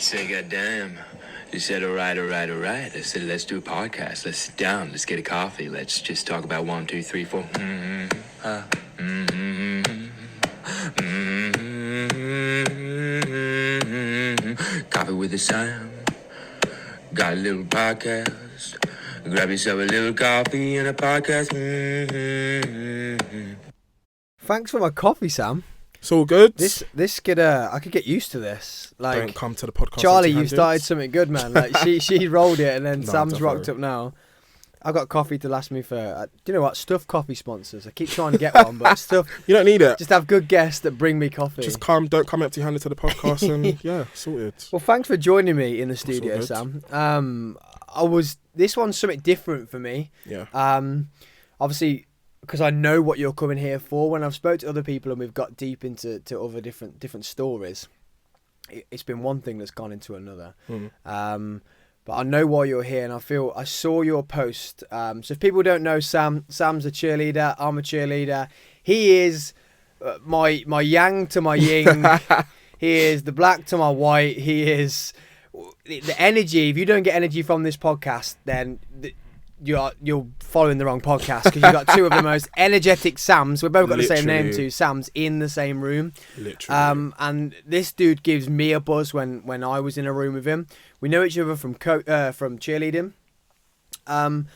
Say, goddamn. You said, all right. I said, let's do a podcast. Let's sit down. Let's get a coffee. Let's just talk about 1, 2, 3, 4. Coffee with the Sam. Got a little podcast. Grab yourself a little coffee and a podcast. Thanks for my coffee, Sam. It's all good. This could I could get used to this. Like, don't come to the podcast. Charlie, you started something good, man. Like she rolled it, and then No, Sam's definitely. rocked up now. I've got coffee to last me for. Do you know what? Stuff coffee sponsors. I keep trying to get one, but stuff. You don't need it. Just have good guests that bring me coffee. Just don't come empty-handed to the podcast, and yeah, sorted. Well, thanks for joining me in the all studio, good. Sam. This one's something different for me. Yeah. Obviously, because I know what you're coming here for. When I've spoke to other people and we've got deep into other different stories, it's been one thing that's gone into another. But I know why you're here, and I saw your post. So if people don't know Sam, Sam's a cheerleader. I'm a cheerleader. He is my yang to my yin. He is the black to my white. He is the energy. If you don't get energy from this podcast, then you're following the wrong podcast, because you've got two of the most energetic Sams. We've both got the same name, Literally. too. Sam's in the same room. Literally. And this dude gives me a buzz when I was in a room with him. We know each other from cheerleading. And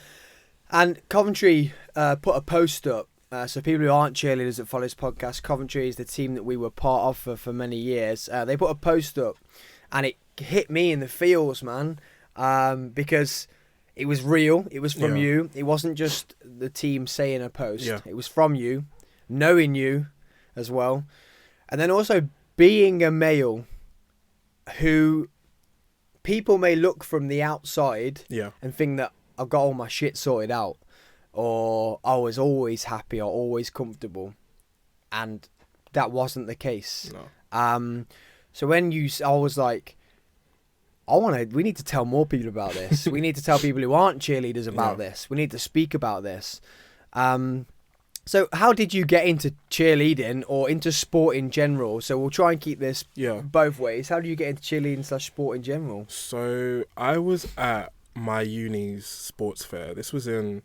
Coventry put a post up. So people who aren't cheerleaders that follow this podcast, Coventry is the team that we were part of for many years. They put a post up, and it hit me in the feels, man, because it was real. It was from you. It wasn't just the team saying a post. Yeah. It was from you, knowing you as well. And then also being a male who people may look from the outside and think that I've got all my shit sorted out, or I was always happy or always comfortable. And that wasn't the case. No. So when I was like, we need to tell more people about this. We need to tell people who aren't cheerleaders about this. We need to speak about this. So how did you get into cheerleading or into sport in general? So we'll try and keep this both ways. How do you get into cheerleading / sport in general? So I was at my uni's sports fair. This was in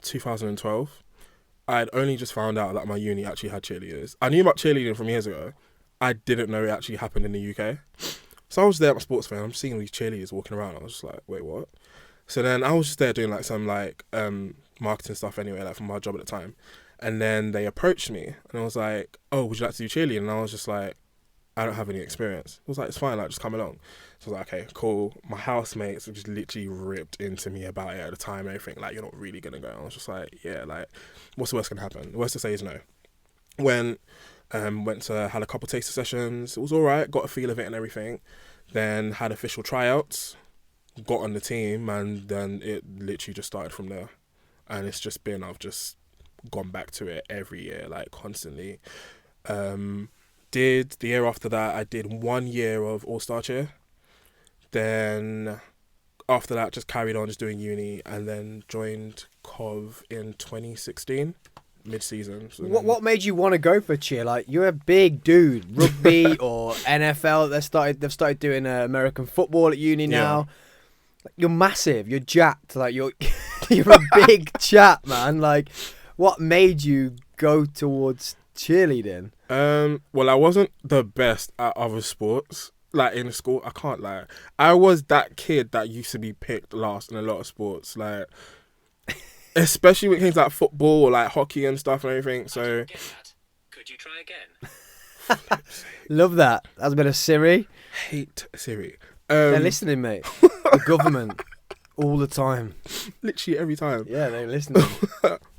2012. I had only just found out that my uni actually had cheerleaders. I knew about cheerleading from years ago. I didn't know it actually happened in the UK. So I was there at my sports fair, and I'm seeing these cheerleaders walking around. I was just like, wait, what? So then I was just there doing like some marketing stuff anyway, like from my job at the time. And then they approached me, and I was like, oh, would you like to do cheerleading? And I was just like, I don't have any experience. I was like, it's fine, like, just come along. So I was like, okay, cool. My housemates were just literally ripped into me about it at the time and everything. Like, you're not really going to go. And I was just like, yeah, like, what's the worst going to happen? The worst to say is no. Went had a couple taster sessions. It was all right. Got a feel of it and everything. Then had official tryouts. Got on the team, and then it literally just started from there. And it's just been, I've just gone back to it every year, like constantly. Did the year after that, I did 1 year of All-Star Cheer. Then after that, just carried on just doing uni, and then joined Cov in 2016. Mid-season. So What made you want to go for cheer? Like, you're a big dude, rugby or NFL. They've started doing American football at uni now. Like, you're massive. You're jacked. Like, you're a big chap, man. Like, what made you go towards cheerleading? Well, I wasn't the best at other sports. Like, in school, I can't lie. I was that kid that used to be picked last in a lot of sports. Like, especially when it came to like football or like hockey and stuff and everything. So, Could you try again? Love that. That's a bit of Siri. hate Siri. They're listening, mate. The government. All the time. Literally every time. Yeah, they're listening.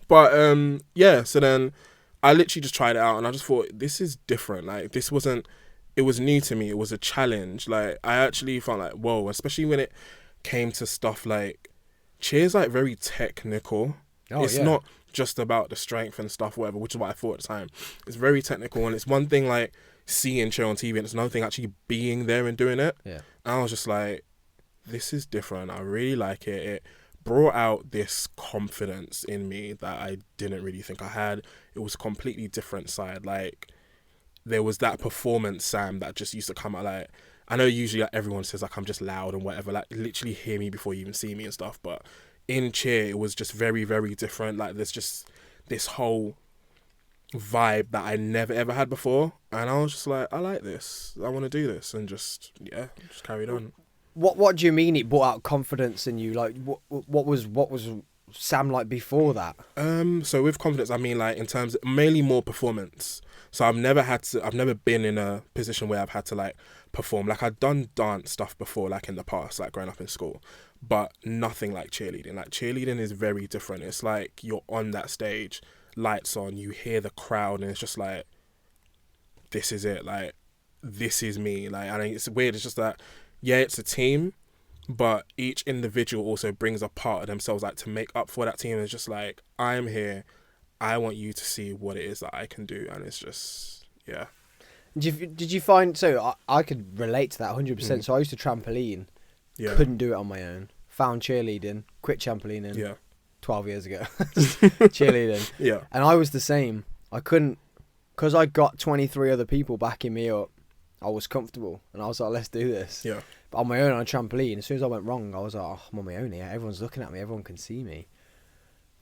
But yeah, so then I literally just tried it out, and I just thought, this is different. Like, it was new to me. It was a challenge. Like, I actually felt like, whoa, especially when it came to stuff like, cheer's like very technical. It's not just about the strength and stuff, whatever, which is what I thought at the time. It's very technical, and it's one thing like seeing cheer on TV, and it's another thing actually being there and doing it. Yeah. And I was just like, this is different. I really like it. It brought out this confidence in me that I didn't really think I had. It was a completely different side. Like, there was that performance Sam that just used to come out. Like, I know usually like everyone says like I'm just loud and whatever, like literally hear me before you even see me and stuff, but in cheer it was just very, very different. Like there's just this whole vibe that I never ever had before, and I was just like, I like this, I want to do this, and just carried on. What do you mean it brought out confidence in you? Like what was Sam like before that? So with confidence, I mean like in terms of mainly more performance. So I've never been in a position where I've had to like perform. Like I've done dance stuff before, like in the past, like growing up in school, but nothing like cheerleading. Like cheerleading is very different. It's like you're on that stage, lights on, you hear the crowd, and it's just like, this is it. Like this is me. Like, and it's weird. It's just that, yeah, it's a team, but each individual also brings a part of themselves like to make up for that team. It's just like, I'm here, I want you to see what it is that I can do, and it's just, yeah. Did you find, so I could relate to that 100%. So I used to trampoline, couldn't do it on my own, found cheerleading, quit trampolining 12 years ago, cheerleading, and I was the same. I couldn't, because I got 23 other people backing me up, I was comfortable, and I was like, let's do this. But on my own on a trampoline, as soon as I went wrong, I was like, oh, I'm on my own here, everyone's looking at me, everyone can see me.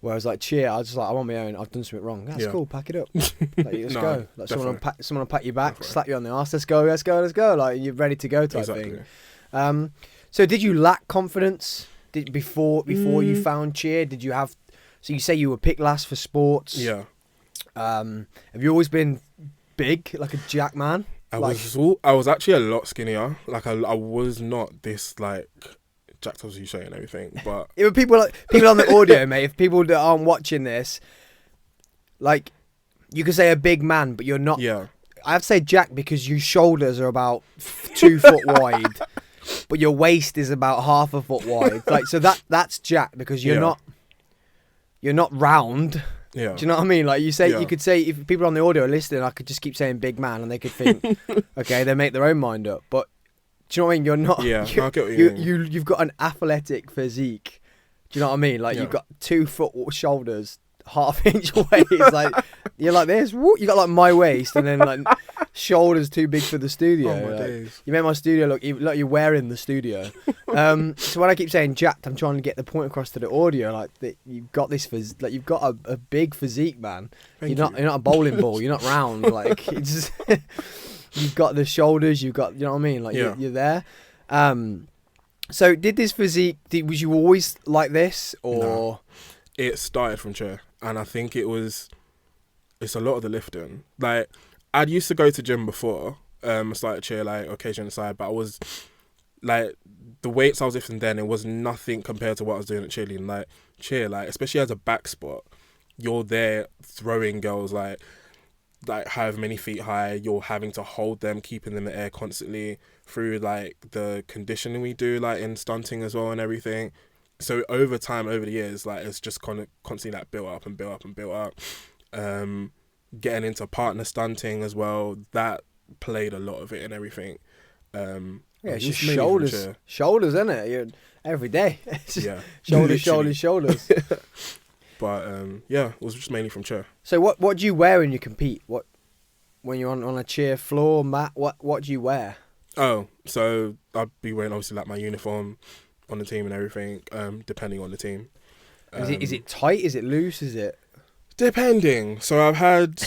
Whereas like cheer, I was just like, I'm on my own, I've done something wrong. That's cool, pack it up. Like, let's go. Like someone will pat you back, slap you on the arse, let's go. Like you're ready to go type thing. So did you lack confidence before you found cheer? Did you have, so you say you were picked last for sports. Yeah. Have you always been big, like a jack man? I was actually a lot skinnier. Like I was not this like jacked as you say and everything, but yeah, but people on the audio, mate. If people that aren't watching this, like, you could say a big man, but you're not. Yeah. I have to say jack because your shoulders are about 2 foot wide, but your waist is about half a foot wide. Like, so that's jack because you're not round. Yeah. Do you know what I mean? Like you could say, if people on the audio are listening, I could just keep saying big man and they could think, okay, they make their own mind up. But do you know what I mean? You're not. Yeah, I get what you mean. You've got an athletic physique. Do you know what I mean? Like you've got 2 foot shoulders, half-inch waist. Like you're like this. Woo, you got like my waist, and then like shoulders too big for the studio. Oh my like, days. you make my studio look like you're wearing the studio. So when I keep saying jacked, I'm trying to get the point across to the audio. Like that you've got this like you've got a big physique, man. You're not a bowling ball. You're not round. Like it's. You've got the shoulders, you know what I mean? Like you're there. So did this physique, was you always like this, or? No. It started from chair, and I think it's a lot of the lifting. Like I used to go to gym before, I started chair like occasionally aside, but I was like, the weights I was lifting then, it was nothing compared to what I was doing at cheerleading. Like cheer, like especially as a back spot, you're there throwing girls like however many feet high, you're having to hold them, keeping them in the air constantly through like the conditioning we do like in stunting as well and everything. So over time, over the years, like it's just kind of constantly like built up and built up and built up. Getting into partner stunting as well, that played a lot of it and everything. Yeah, it's just shoulders, isn't it? You're every day. It's just shoulders. But yeah, it was just mainly from chair. So what do you wear when you compete? When you're on a cheer floor, mat? What do you wear? Oh, so I'd be wearing obviously like my uniform on the team and everything, depending on the team. Is it tight? Is it loose? Is it? Depending. So I've had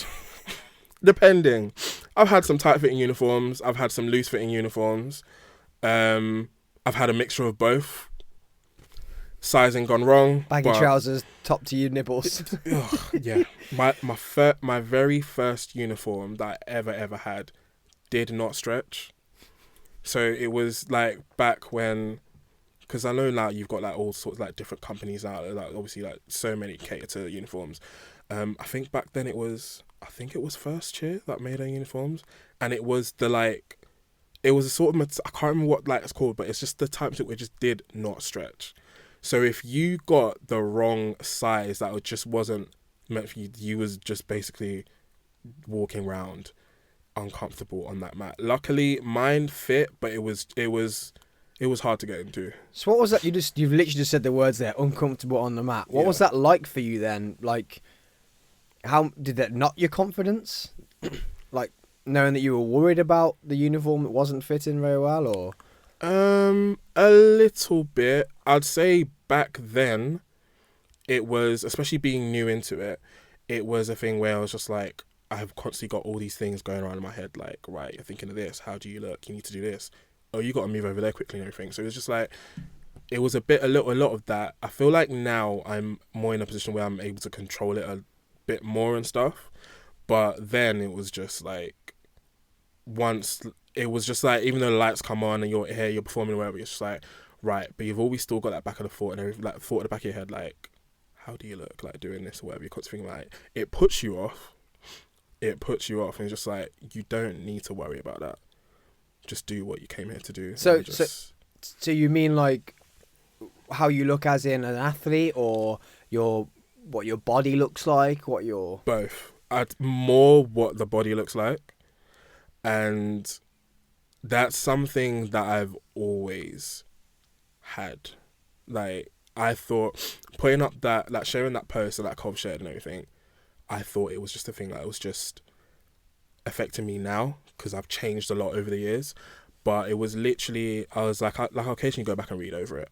some tight fitting uniforms. I've had some loose fitting uniforms. I've had a mixture of both. Sizing gone wrong. Baggy trousers, top to your nipples. Yeah. My very first uniform that I ever had did not stretch. So it was like back when, because I know now you've got like all sorts of like different companies out there, like obviously like so many cater to uniforms. I think back then it was First Cheer that made our uniforms, and it was it was a sort of, I can't remember what like it's called, but it's just the type that it just did not stretch. So if you got the wrong size that just wasn't meant for you, you was just basically walking around uncomfortable on that mat. Luckily, mine fit, but it was hard to get into. So what was that? You've literally just said the words there, uncomfortable on the mat. What was that like for you then? Like, how did that knock your confidence? Like, knowing that you were worried about the uniform that wasn't fitting very well, or? A little bit. I'd say back then, it was, especially being new into it, it was a thing where I was just like, I've constantly got all these things going around in my head, like, right, you're thinking of this, how do you look? You need to do this. Oh, you got to move over there quickly and everything. So it was just like, it was a lot of that. I feel like now I'm more in a position where I'm able to control it a bit more and stuff. But then it was just like, even though the lights come on and you're here, you're performing or whatever, it's just like, right, but you've always still got that back of the thought and everything, like thought at the back of your head, like, how do you look like doing this or whatever? You're constantly thinking, like, it puts you off, and it's just like, you don't need to worry about that. Just do what you came here to do. So you mean like how you look as in an athlete, or what your body looks like, what your... Both. More what the body looks like. And that's something that I've always had. Like, I thought putting up that, like, sharing that post that Cov shared and everything, I thought it was just a thing that was just affecting me now because I've changed a lot over the years. But it was literally, I was like, I'll occasionally go back and read over it,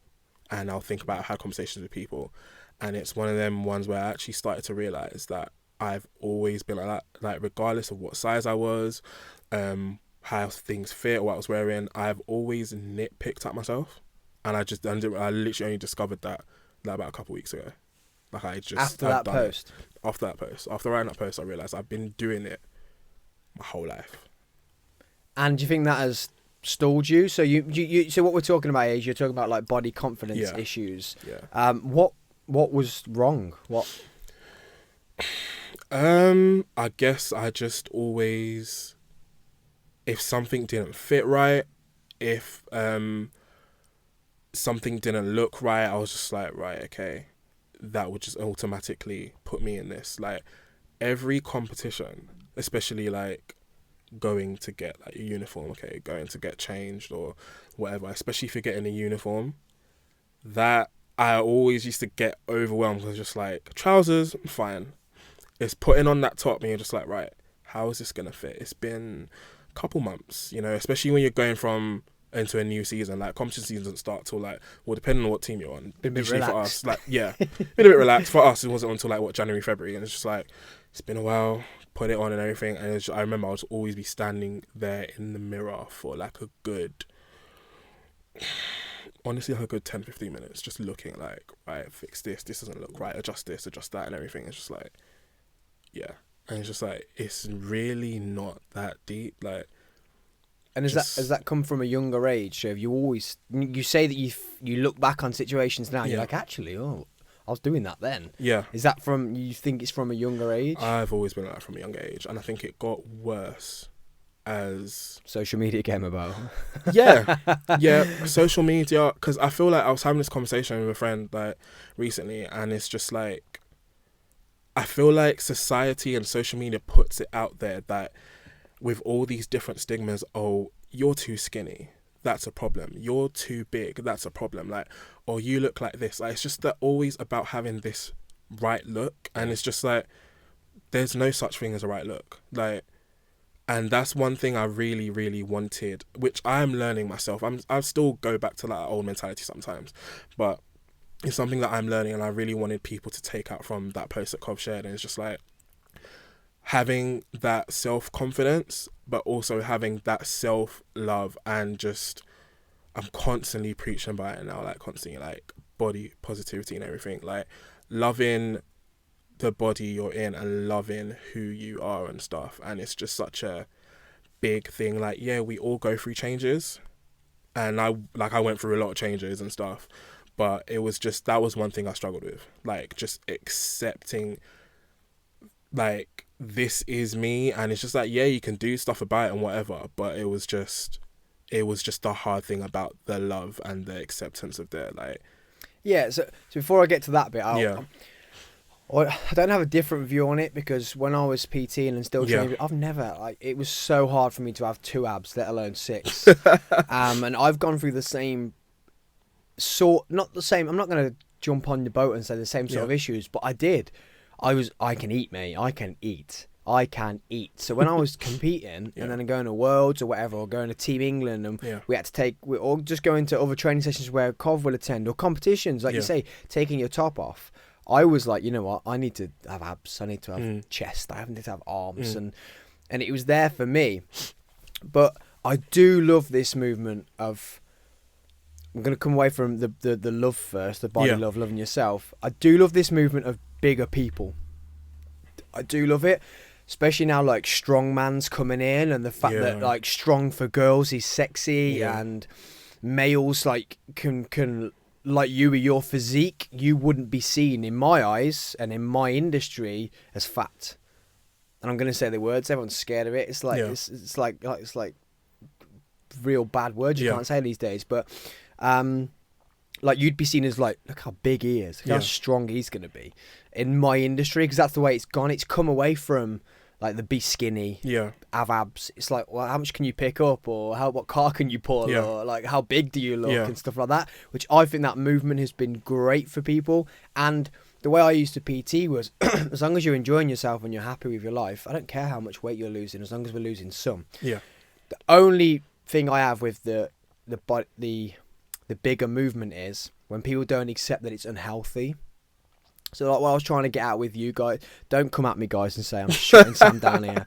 and I'll think about, I had conversations with people, and it's one of them ones where I actually started to realise that I've always been like that. Like, regardless of what size I was, how things fit, what I was wearing, I've always nitpicked at myself, and I literally only discovered that like about a couple of weeks ago. Like, after writing that post, I realised I've been doing it my whole life. And do you think that has stalled you? So so what we're talking about is, you're talking about like body confidence issues. Yeah. What was wrong? What? I guess I just always, if something didn't fit right, if something didn't look right, I was just like, right, okay, that would just automatically put me in this. Like, every competition, especially like going to get like a uniform, okay, going to get changed or whatever, especially if you're getting a uniform, that I always used to get overwhelmed because just like, trousers, fine. It's putting on that top and you're just like, right, how is this going to fit? It's been a couple months, you know, especially when you're going from into a new season. Like, competition season doesn't start till like, well, depending on what team you're on. Usually for us, like, yeah, been a bit relaxed. For us, it wasn't until like, January, February, and it's just like, it's been a while, put it on and everything. And I remember I would always be standing there in the mirror for like a good, honestly, like a good 10-15 minutes, just looking like, right, fix this doesn't look right, adjust this, adjust that and everything. It's just like, yeah. And it's just like, it's really not that deep. Like, and has that come from a younger age? So have you always, you say that you look back on situations now and you're like, actually, I was doing that then. Yeah. Is that you think it's from a younger age? I've always been like that from a younger age, and I think it got worse as social media came about. yeah, social media. Because I feel like I was having this conversation with a friend like recently, and it's just like, I feel like society and social media puts it out there that with all these different stigmas, oh, you're too skinny, that's a problem. You're too big, that's a problem. Like, or you look like this. Like, it's just that always about having this right look, and it's just like, there's no such thing as a right look. Like, and that's one thing I really, really wanted, which I'm learning myself. I still go back to that old mentality sometimes, but it's something that I'm learning, and I really wanted people to take out from that post that Cov shared. And it's just like, having that self-confidence, but also having that self-love, and just, I'm constantly preaching about it now, like constantly like body positivity and everything, like loving the body you're in and loving who you are and stuff. And it's just such a big thing. Like, yeah, we all go through changes, and I went through a lot of changes and stuff, but it was just, that was one thing I struggled with, like just accepting, like, this is me. And it's just like, yeah, you can do stuff about it and whatever, but it was just the hard thing about the love and the acceptance of that. Like, yeah, so before I get to that bit, I don't have a different view on it, because when I was PTing and still training, I've never, like, it was so hard for me to have 2 abs, let alone 6. And I've gone through the same not the same, I'm not going to jump on the boat and say the same sort of issues, but I did. I can eat, mate. I can eat. I can eat. So when I was competing and then going to Worlds or whatever, or going to Team England, and we had to or just going to other training sessions where Cov will attend, or competitions, like you say, taking your top off, I was like, you know what, I need to have abs, I need to have chest, I need to have arms, and it was there for me. But I do love this movement of, I'm going to come away from the love first, the body love, loving yourself. I do love this movement of bigger people. I do love it. Especially now, like, strongman's coming in, and the fact that, like, strong for girls is sexy, and males, like, can like you with your physique, you wouldn't be seen, in my eyes and in my industry, as fat. And I'm going to say the words, everyone's scared of it. It's like, it's like real bad words you can't say these days. But, like, you'd be seen as, like, look how big he is, look how strong he's going to be in my industry, because that's the way it's gone. It's come away from, like, the be skinny, have abs. It's like, well, how much can you pick up, or what car can you pull, or like how big do you look, and stuff like that. Which I think that movement has been great for people. And the way I used to PT was, as long as you're enjoying yourself and you're happy with your life, I don't care how much weight you're losing, as long as we're losing some. The only thing I have with the bigger movement is when people don't accept that it's unhealthy. So, like, what I was trying to get at with you guys, don't come at me, guys, and say I'm shutting Sam down here.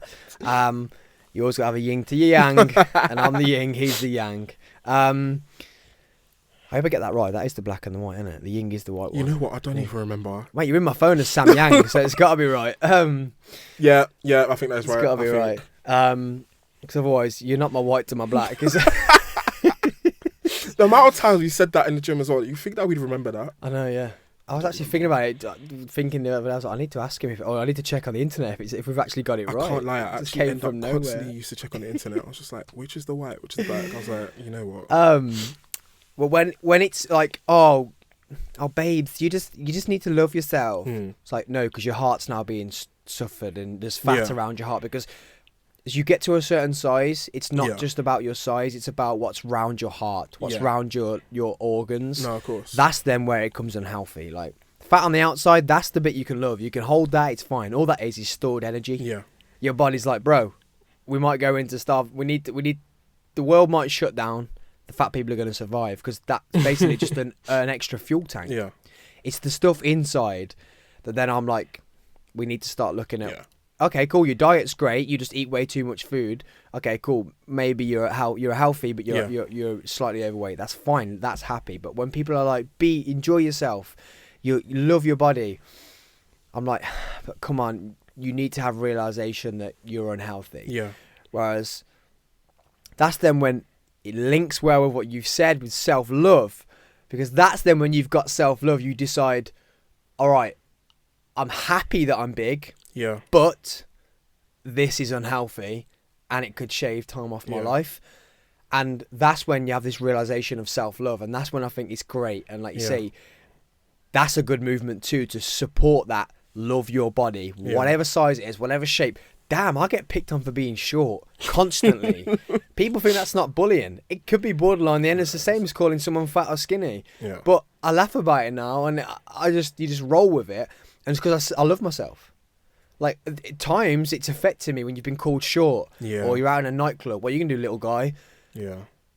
You always got to have a yin to your yang, and I'm the yin, he's the yang. I hope I get that right. That is the black and the white, isn't it? The yin is the white one. You know what? I don't even remember. Mate, you're in my phone as Sam Yang, so it's got to be right. Yeah, I think that's right. It's got to be right. Because otherwise, you're not my white to my black. The amount of times we said that in the gym as well, you think that we'd remember that? I know, yeah. I was actually thinking about it, thinking I was like, I need to ask him I need to check on the internet if we've actually got it right. I can't lie, I just actually came from nowhere. constantly used to check on the internet. I was just like, which is the white, which is the black? I was like, you know what? Well, when it's like, oh, babes, you just need to love yourself. It's like, no, because your heart's now being suffered, and there's fat around your heart, because as you get to a certain size, it's not just about your size, it's about what's round your heart, what's round your organs. No, of course. That's then where it comes unhealthy. Like, fat on the outside, that's the bit you can love. You can hold that, it's fine. All that is stored energy. Your body's like, bro, we might go into starve. We need the world might shut down. The fat people are going to survive, because that's basically just an extra fuel tank. It's the stuff inside that then I'm like, we need to start looking at. Okay, cool. Your diet's great. You just eat way too much food. Okay, cool. Maybe you're healthy, but you're slightly overweight. That's fine. That's happy. But when people are like, enjoy yourself, you love your body, I'm like, but come on, you need to have realization that you're unhealthy. Whereas that's then when it links well with what you've said with self-love, because that's then when you've got self-love, you decide, all right, I'm happy that I'm big. But this is unhealthy, and it could shave time off my life. And that's when you have this realization of self-love, and that's when I think it's great. And like you say, that's a good movement too, to support that. Love your body, whatever size it is, whatever shape. Damn, I get picked on for being short constantly. People think that's not bullying. It could be borderline. The end it's the same as calling someone fat or skinny. But I laugh about it now, and you just roll with it. And it's because I love myself. Like, at times, it's affecting me when you've been called short, or you're out in a nightclub. What are you going to do, little guy?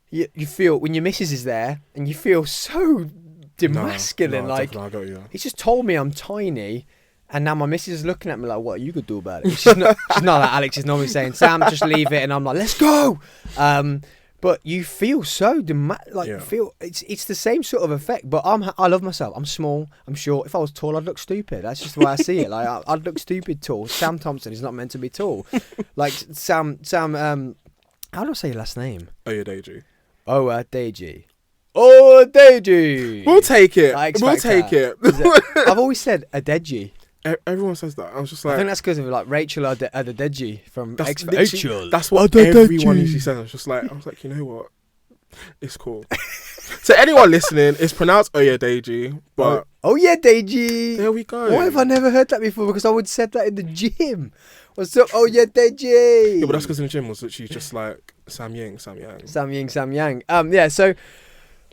You feel, when your missus is there, and you feel so demasculine. Like, he's just told me I'm tiny, and now my missus is looking at me like, what you could do about it? She's not like Alex is normally saying, Sam, just leave it, and I'm like, let's go. But you feel so feel it's the same sort of effect. But I love myself. I'm small. I'm short. If I was tall, I'd look stupid. That's just the way I see it. Like, I'd look stupid tall. Sam Thompson is not meant to be tall. Like Sam. How do I say your last name? Oyedeji. Oyedeji. We'll take it. We'll take it. I've always said Adeji. Everyone says that. I was just like, I think that's because of like Rachel Adedeji from Rachel. That's what everyone usually says. I was like, you know what? It's cool. So anyone listening, it's pronounced Oyedeji, but Oyedeji. There we go. Why have I never heard that before? Because I would said that in the gym. What's up, Oyedeji? Yeah, but that's because in the gym was literally just like Sam Yang. Sam Yang. Yeah. So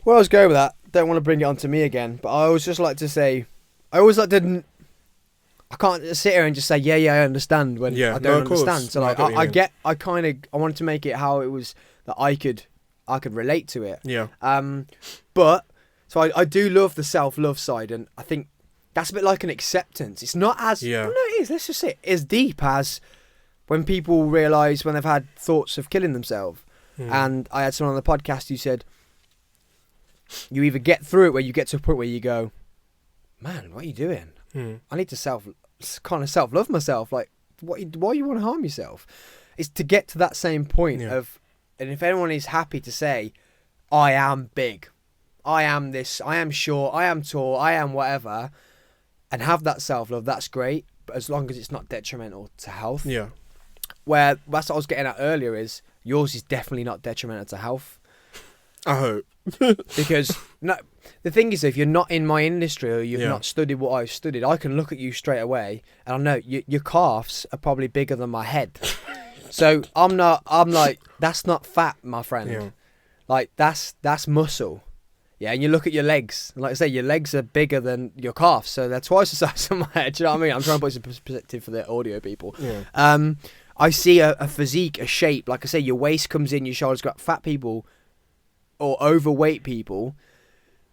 where I was going with that, don't want to bring it on to me again, but I always just like to say, I always like to I can't just sit here and just say, yeah, I understand when I don't understand. So like, I wanted to make it how it was that I could relate to it. Yeah. But so I do love the self-love side, and I think that's a bit like an acceptance. It's not as well, no, it is. Let's just say as deep as when people realise when they've had thoughts of killing themselves. And I had someone on the podcast who said, you either get through it where you get to a point where you go, man, what are you doing? I need to self-love myself. Like, why you want to harm yourself? It's to get to that same point of, and if anyone is happy to say, I am big, I am this, I am short, I am tall, I am whatever, and have that self-love, that's great, but as long as it's not detrimental to health. Yeah. Where that's what I was getting at earlier is, yours is definitely not detrimental to health. I hope. Because no, the thing is, if you're not in my industry or you've not studied what I've studied, I can look at you straight away and I know your calves are probably bigger than my head. So I'm like, that's not fat, my friend. Yeah. Like that's muscle. Yeah, and you look at your legs, and like I say, your legs are bigger than your calves, so they're twice the size of my head. Do you know what I mean? I'm trying to put some perspective for the audio people. Yeah. I see a physique, a shape. Like I say, your waist comes in, your shoulders go up. Fat people or overweight people.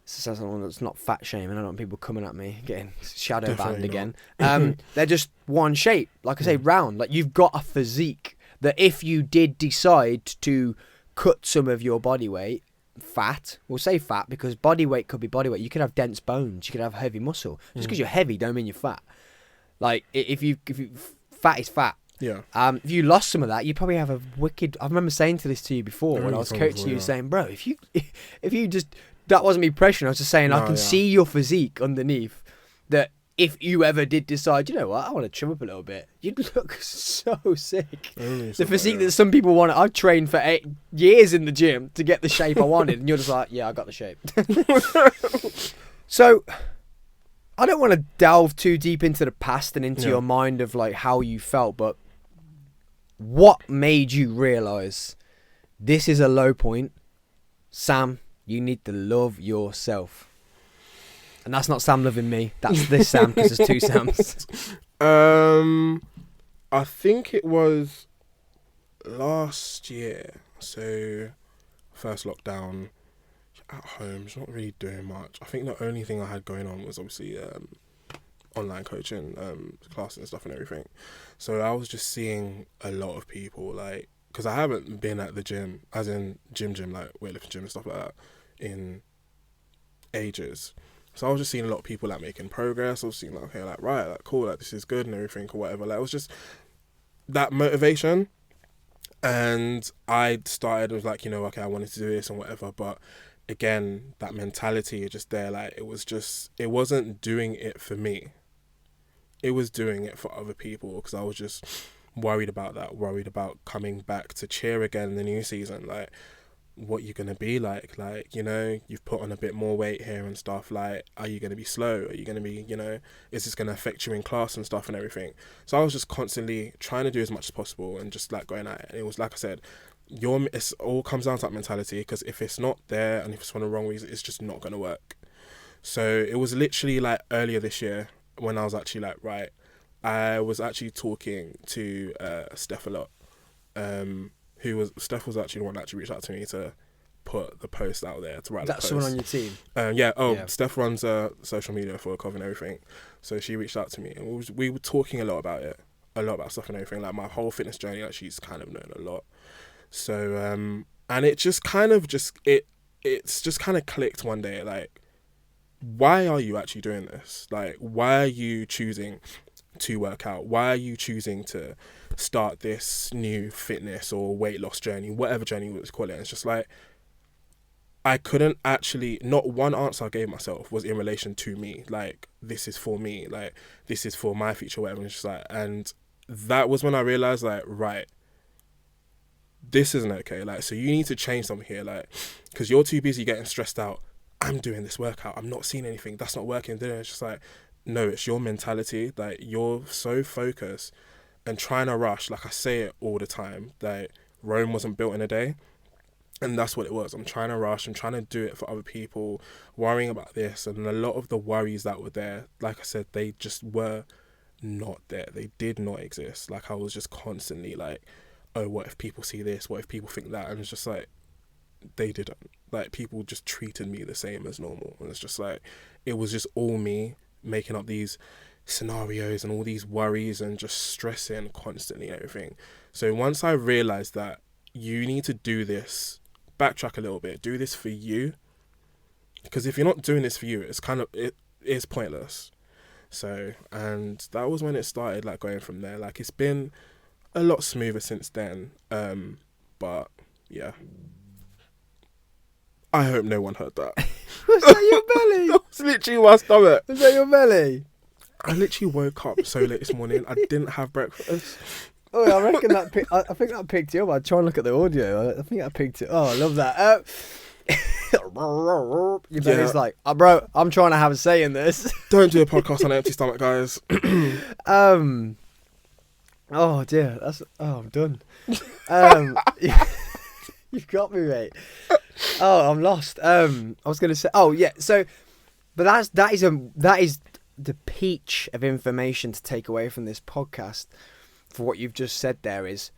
This is someone that's not fat shaming. I don't want people coming at me, getting shadow banned again. They're just one shape. Like I say, round. Like you've got a physique that if you did decide to cut some of your body weight, fat, we'll say fat because body weight could be body weight. You could have dense bones. You could have heavy muscle. Just because you're heavy don't mean you're fat. Like if you fat is fat. Yeah. If you lost some of that, you probably have a wicked. I remember saying to this to you before when I was coaching you, saying, "Bro, if you just that wasn't me pressuring. I was just saying I can see your physique underneath. That if you ever did decide, you know what, I want to trim up a little bit, you'd look so sick. The physique that some people want. I've trained for 8 years in the gym to get the shape I wanted, and you're just like, yeah, I got the shape. So I don't want to delve too deep into the past and into your mind of like how you felt, but what made you realise this is a low point? Sam, you need to love yourself. And that's not Sam loving me. That's this Sam, because there's two Sams. I think it was last year. So, first lockdown, at home, just not really doing much. I think the only thing I had going on was obviously online coaching, classes and stuff and everything. So I was just seeing a lot of people, like, because I haven't been at the gym, as in gym, like weightlifting gym and stuff like that, in ages. So I was just seeing a lot of people like making progress. I was seeing like, okay, like, right, like, cool, like this is good and everything or whatever. Like, it was just that motivation. And I started with like, you know, okay, I wanted to do this and whatever. But again, that mentality is just there. Like, it wasn't doing it for me. It was doing it for other people because I was just worried about that, worried about coming back to cheer again in the new season. Like, what you're going to be like, you know, you've put on a bit more weight here and stuff. Like, are you going to be slow? Are you going to be, you know, is this going to affect you in class and stuff and everything? So I was just constantly trying to do as much as possible and just like going at it. And it was, like I said, it all comes down to that mentality, because if it's not there and if it's for the wrong reason, it's just not going to work. So it was literally like earlier this year when I was actually like, right, I was actually talking to Steph a lot. Steph was actually the one that actually reached out to me to put the post out there, to write the post. That's someone on your team? Yeah. Steph runs social media for Cov and everything. So she reached out to me and we were talking a lot about it, a lot about stuff and everything. Like my whole fitness journey, like she's kind of known a lot. So, and it just kind of it's just kind of clicked one day, like, why are you actually doing this? Like, why are you choosing to work out? Why are you choosing to start this new fitness or weight loss journey, whatever journey you would call it? It's just like, I couldn't actually, not one answer I gave myself was in relation to me. Like, this is for me, like, this is for my future, whatever. It's just like, and that was when I realized, like, right, this isn't okay. Like, so you need to change something here, like, because you're too busy getting stressed out. I'm doing this workout, I'm not seeing anything, that's not working. Then it's just like, no, it's your mentality. Like, you're so focused and trying to rush. Like I say it all the time, like, Rome wasn't built in a day. And that's what it was. I'm trying to rush. I'm trying to do it for other people, worrying about this. And a lot of the worries that were there, like I said, they just were not there. They did not exist. Like, I was just constantly like, oh, what if people see this? What if people think that? And it's just like, they didn't. Like, people just treated me the same as normal. And it's just like, it was just all me making up these scenarios and all these worries and just stressing constantly and everything. So once I realized that you need to do this, backtrack a little bit, do this for you. Because if you're not doing this for you, it is pointless. So, and that was when it started, like, going from there. Like, it's been a lot smoother since then. But yeah. I hope no one heard that. Was that your belly? That was literally my stomach. Was that your belly? I literally woke up so late this morning. I didn't have breakfast. Oh, I reckon that. I think that picked you up. I'd try and look at the audio. I think I picked it. Oh, I love that. Your belly's like, oh, bro, I'm trying to have a say in this. Don't do a podcast on an empty stomach, guys. Oh dear. I'm done. You've got me, mate. Oh, I'm lost. I was gonna say. Oh yeah. So, but that is the peach of information to take away from this podcast. For what you've just said, there is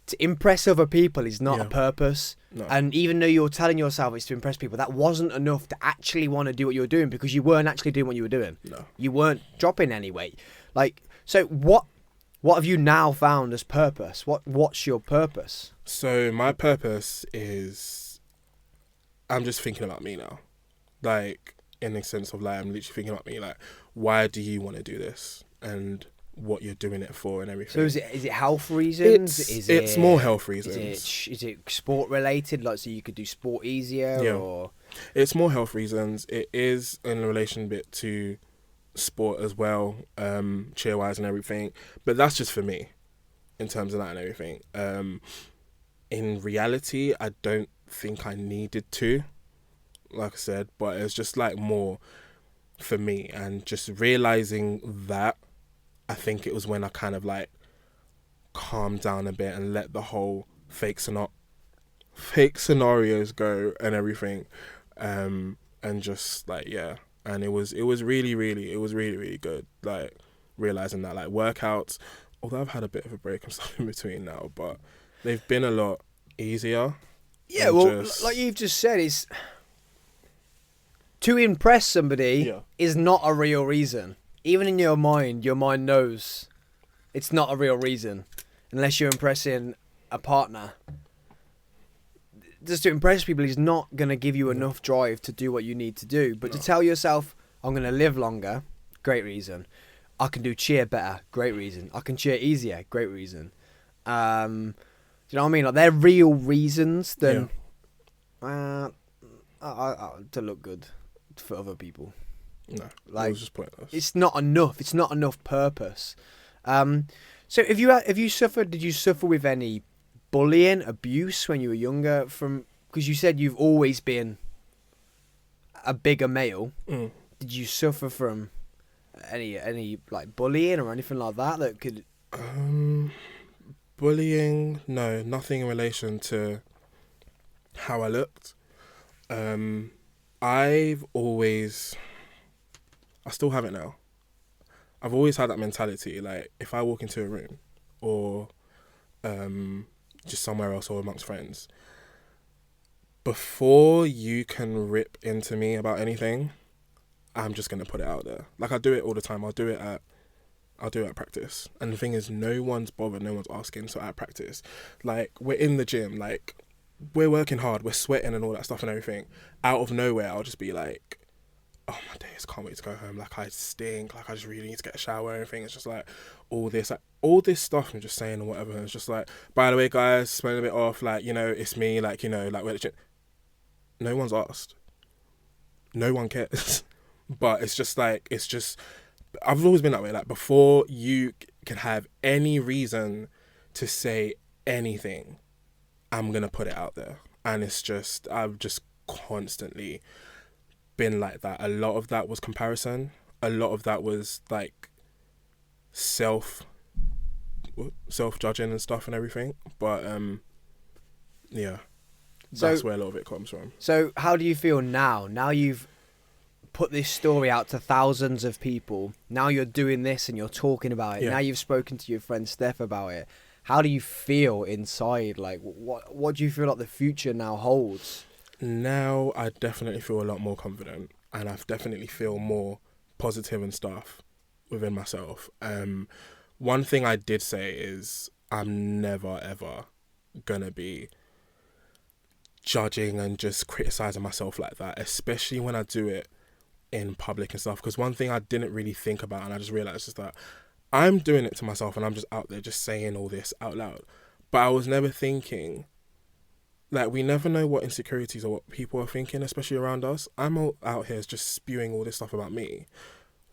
to impress other people is not a purpose. No. And even though you're telling yourself it's to impress people, that wasn't enough to actually want to do what you were doing, because you weren't actually doing what you were doing. No. You weren't dropping any weight. Like, so what have you now found as purpose? What's your purpose? So my purpose is, I'm just thinking about me now. Like, in the sense of, like, I'm literally thinking about me. Like, why do you want to do this? And what you're doing it for and everything. So is it health reasons? It's more health reasons. Is it sport related? Like, so you could do sport easier? Yeah. Or It's more health reasons. It is in relation bit to sport as well, cheer wise and everything. But that's just for me, in terms of that and everything. In reality, I don't think I needed to, like I said, but it's just like more for me, and just realizing that. I think it was when I kind of like calmed down a bit and let the whole fake scenarios go and everything, and just like, yeah. And it was really, really good. Like, realizing that, like, workouts, although I've had a bit of a break and stuff in between now, but they've been a lot easier. yeah, well, like you've just said, is to impress somebody is not a real reason. Even in your mind knows it's not a real reason, unless you're impressing a partner. Just to impress people is not going to give you enough drive to do what you need to do. But to tell yourself, I'm going to live longer, great reason. I can do cheer better, great reason. I can cheer easier, great reason. Do you know what I mean? Like, they're real reasons than to look good for other people. No, like, it was just pointless. It's not enough. It's not enough purpose. So did you suffer with any bullying, abuse when you were younger? Because you said you've always been a bigger male. Did you suffer from any like bullying or anything like that could? Bullying? No, nothing in relation to how I looked. I still have it now. I've always had that mentality. Like, if I walk into a room or just somewhere else or amongst friends, before you can rip into me about anything, I'm just gonna put it out there. Like, I do it all the time. I'll do it at practice. And the thing is, no one's bothered, no one's asking. So at practice, like, we're in the gym, like, we're working hard, we're sweating and all that stuff and everything. Out of nowhere, I'll just be like, oh my days, can't wait to go home. Like, I stink. Like, I just really need to get a shower and everything. It's just like all this stuff I'm just saying or whatever. And it's just like, by the way, guys, smelling a bit off. Like, you know, it's me. Like, you know, like, we're the gym. No one's asked. No one cares. But it's just like, I've always been that way. Like, before you can have any reason to say anything, I'm going to put it out there. And it's just, I've just constantly been like that. A lot of that was comparison. A lot of that was like self-judging and stuff and everything. But yeah, that's where a lot of it comes from. So how do you feel now? Now you've put this story out to thousands of people. Now you're doing this and you're talking about it. Yeah. Now you've spoken to your friend Steph about it. How do you feel inside? Like, what do you feel like the future now holds? Now I definitely feel a lot more confident, and I definitely feel more positive and stuff within myself. One thing I did say is I'm never ever gonna be judging and just criticizing myself like that, especially when I do it in public and stuff. Because one thing I didn't really think about, and I just realized, is that I'm doing it to myself and I'm just out there just saying all this out loud. But I was never thinking, like, we never know what insecurities or what people are thinking, especially around us. I'm all out here just spewing all this stuff about me.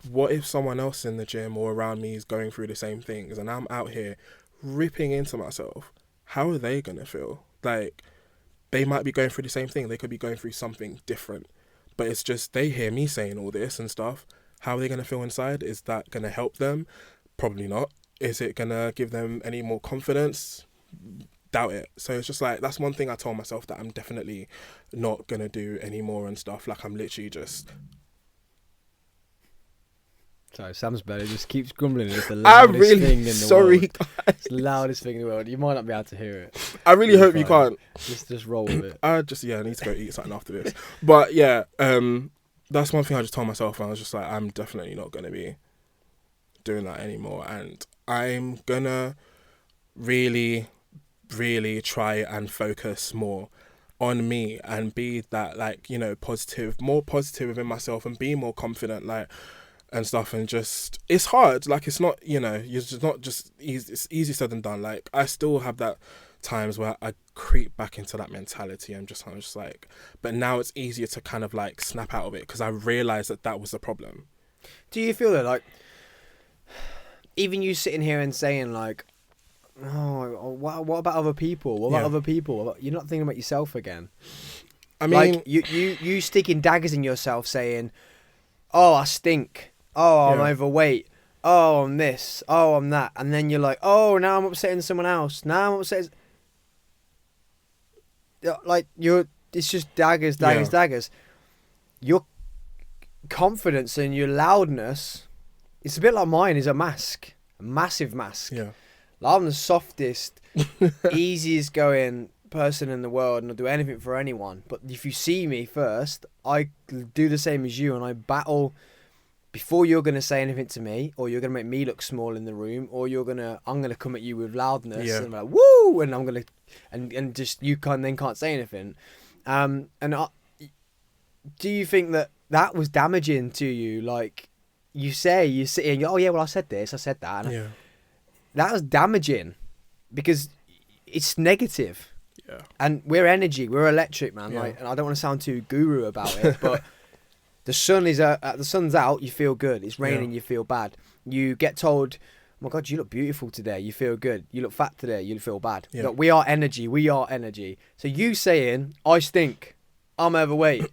What if someone else in the gym or around me is going through the same things and I'm out here ripping into myself? How are they going to feel? Like, they might be going through the same thing. They could be going through something different. But it's just, they hear me saying all this and stuff. How are they going to feel inside? Is that going to help them? Probably not. Is it going to give them any more confidence? Doubt it. So it's just like, that's one thing I told myself that I'm definitely not going to do anymore and stuff. Like, I'm literally just... Sorry, Sam's belly just keeps grumbling. It's the loudest thing in the world. It's the loudest thing in the world. You might not be able to hear it. I really hope you can't. Just roll with it. I need to go eat something after this. But yeah, that's one thing I just told myself, and I was just like, I'm definitely not going to be doing that anymore. And I'm going to really, really try and focus more on me and be that, like, you know, more positive within myself and be more confident, like, and stuff. And just, it's hard. Like, it's not, you know, it's not just easy. It's easy said than done. Like, I still have that times where I creep back into that mentality. I'm just like, but now it's easier to kind of like snap out of it because I realized that was the problem. Do you feel that, like, even you sitting here and saying like, oh, what about other people? What about other people? You're not thinking about yourself again. I mean, like, you sticking daggers in yourself saying, oh, I stink. Oh, I'm overweight. Oh, I'm this. Oh, I'm that. And then you're like, oh, now I'm upsetting someone else. Now I'm upsetting... Like, it's just daggers. Your confidence and your loudness, it's a bit like mine, is a mask. A massive mask. Yeah. Like, I'm the softest, easiest going person in the world, and I'll do anything for anyone. But if you see me first, I do the same as you, and I battle before you're going to say anything to me, or you're going to make me look small in the room, or I'm going to come at you with loudness and be like, woo, and I'm going to, and just, you can't say anything. Do you think that was damaging to you? Like, you sit here and you go, oh yeah, well, I said this, I said that. And that was damaging because it's negative. Yeah. And we're energy, we're electric, man. Yeah. Like, and I don't want to sound too guru about it, but the sun's out, you feel good. It's raining, you feel bad. You get told, oh my God, you look beautiful today, you feel good. You look fat today, you feel bad. Yeah. But we are energy. So you saying, I stink, I'm overweight,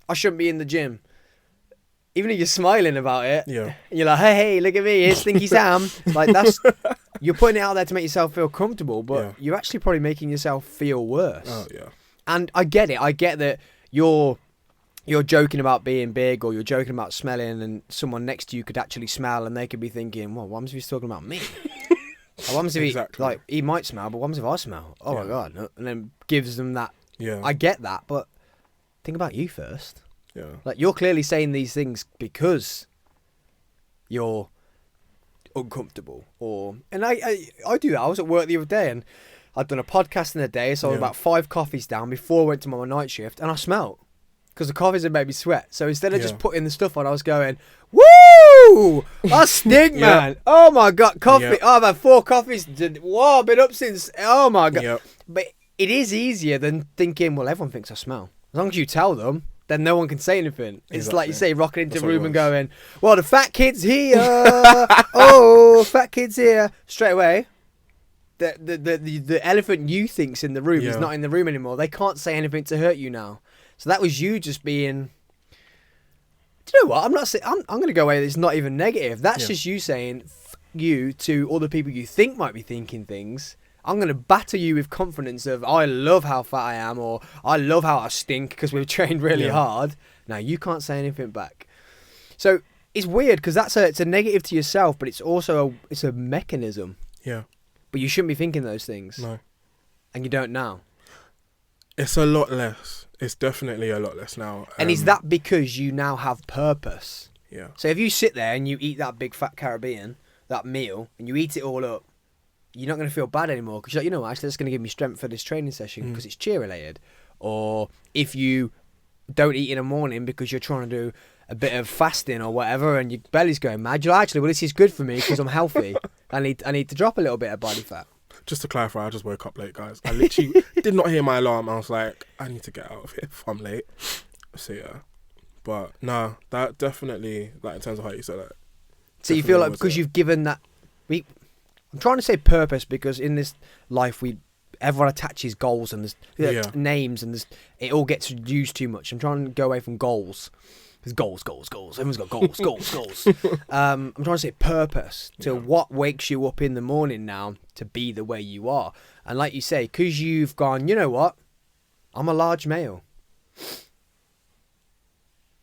I shouldn't be in the gym. Even if you're smiling about it, you're like, hey, look at me, here's Stinky Sam. Like, you're putting it out there to make yourself feel comfortable, but you're actually probably making yourself feel worse. Oh, yeah. And I get it. I get that you're joking about being big, or you're joking about smelling, and someone next to you could actually smell, and they could be thinking, well, what happens if he's talking about me? What happens if he might smell, but what happens if I smell? Oh, my God. And then gives them that. Yeah. I get that, but think about you first. Yeah. Like, you're clearly saying these things because you're uncomfortable, and I do that. I was at work the other day, and I'd done a podcast in the day, so I was about 5 coffees down before I went to my night shift, and I smelt because the coffees had made me sweat. So instead of just putting the stuff on, I was going, woo, I stink, man. Oh my God, coffee. Oh, I've had 4 coffees. Whoa, I've been up since, oh my God. But it is easier than thinking, well, everyone thinks I smell. As long as you tell them, then no one can say anything. It's like you say, rocking into a room and going, well, the fat kid's here. Oh, fat kid's here. Straight away, the elephant you think's in the room is not in the room anymore. They can't say anything to hurt you now. So that was you just being... Do you know what? I'm not saying... I'm going to go away. It's not even negative. That's just you saying, F you to all the people you think might be thinking things. I'm going to batter you with confidence of, I love how fat I am, or I love how I stink because we've trained really hard. Now, you can't say anything back. So it's weird because it's a negative to yourself, but it's also a mechanism. Yeah. But you shouldn't be thinking those things. No. And you don't now. It's a lot less. It's definitely a lot less now. And is that because you now have purpose? Yeah. So if you sit there and you eat that big fat Caribbean, that meal, and you eat it all up, you're not going to feel bad anymore because you're like, you know what, actually that's going to give me strength for this training session because it's cheer related. Or if you don't eat in the morning because you're trying to do a bit of fasting or whatever and your belly's going mad, you're like, actually, well, this is good for me because I'm healthy. I need to drop a little bit of body fat. Just to clarify, I just woke up late, guys. I literally did not hear my alarm. I was like, I need to get out of here if I'm late. So yeah. But no, that definitely, like in terms of how you said that. So you feel like because you've given that, I'm trying to say purpose because in this life everyone attaches goals and there's names and it all gets used too much. I'm trying to go away from goals. There's goals. Everyone's got goals. I'm trying to say purpose to what wakes you up in the morning now to be the way you are. And like you say, because you've gone, you know what? I'm a large male.